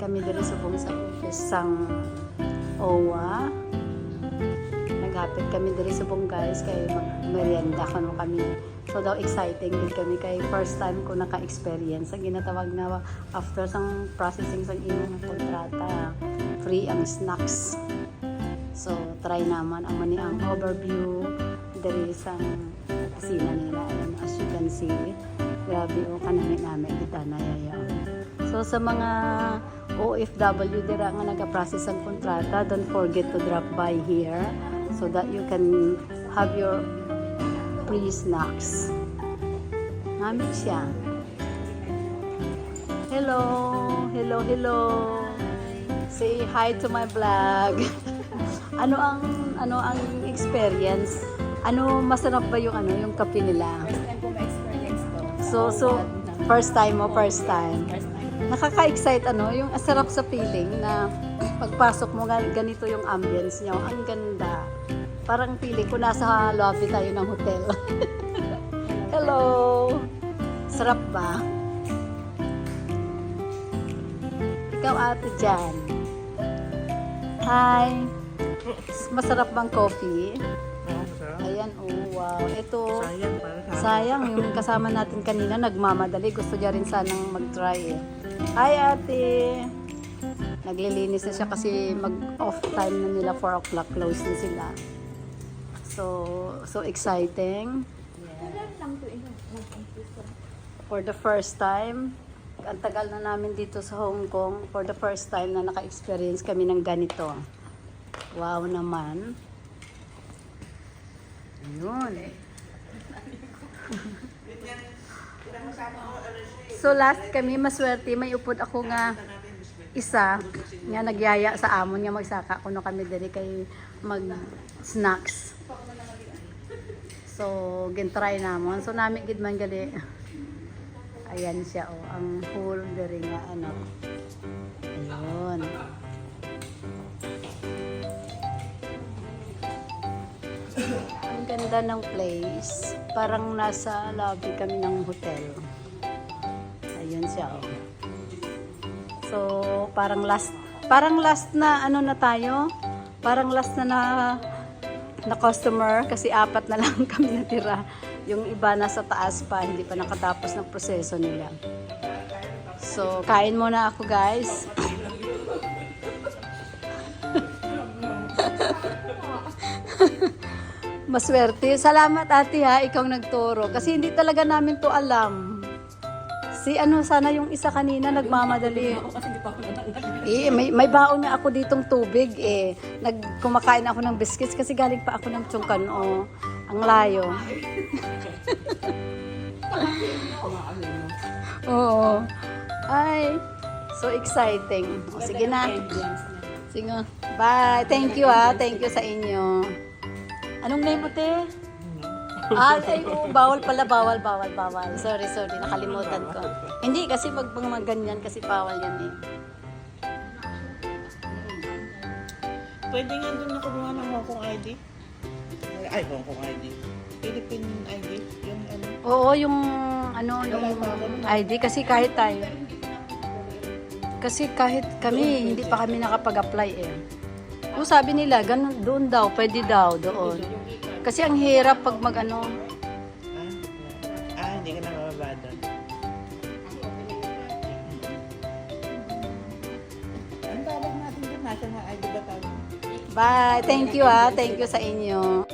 kami diri subong sa isang OWA. Naghapit kami diri subong guys kay merienda kano kami. So daw exciting din kami kay first time ko naka-experience ang ginatawag na after sang processing sang imong kontrata, free ang snacks. So try naman ang mani ang overview diri sang kusina nila. And as you can see, grabe o kanami namin kita na yayaw. So sa mga OFW dira nga nag-process ang kontrata, don't forget to drop by here so that you can have your free snacks. Namin siya. Hello! Hello, hello! Say hi to my vlog. ano ang experience? Ano masarap ba yung yung kape nila? First time ko ma-experience to. So first time mo, first time. First time. Nakaka-excite yung sarap sa feeling na pagpasok mo ganito yung ambience niya. Ang ganda. Parang feeling ko nasa lobby tayo ng hotel. Hello! Sarap ba? Ikaw ate dyan. Hi! Masarap bang coffee? Ayan, oh wow. Ito, sayang yung kasama natin kanina nagmamadali. Gusto niya rin sanang mag-try eh. Hi ate! Naglilinis na siya kasi mag-off time na nila, 4 o'clock close na sila. So exciting. For the first time, ang tagal na namin dito sa Hong Kong, for the first time na naka-experience kami ng ganito. Wow naman. Yun. So last kami, maswerte, may upod ako nga isa nga nagyaya sa amon nga magsaka kuno kami diri kay mag snacks. So gintry namon. So nami gid man gali. Ayan siya ang whole diri nga Ayun. Ang ganda ng place. Parang nasa lobby kami ng hotel. Ayun siya So, parang last na na tayo. Parang last na customer kasi 4 na lang kami natira. Yung iba nasa taas pa, hindi pa nakatapos ng proseso nila. So, kain muna ako, guys. Maswerte. Salamat ate ha, ikaw nagturo. Kasi hindi talaga namin to alam. Sana yung isa kanina nagmamadali. May baon na ako ditong tubig kumakain ako ng biscuits kasi galing pa ako ng Chungkan ang layo. Oo. Ay, so exciting. Sige na. Sige. Bye. Thank you ha. Thank you sa inyo. Anong name mo te? Bawal pala, bawal. Sorry, nakalimutan ko. Hindi, kasi pag mga ganyan, kasi bawal yan eh. Pwede nga doon nakabuha ng Hong Kong ID? Ay, Hong Kong ID. Philippine ID? Yung Oo, yung ID, kasi kahit tayo. Kasi kahit kami, hindi pa kami nakapag-apply eh. Sabi nila, ganun, doon daw, pwede daw, doon. Kasi ang hirap pag hindi ka na mababa doon. Ang tawag natin doon, national ID ba tawag? Bye. Thank you ha. Thank you sa inyo.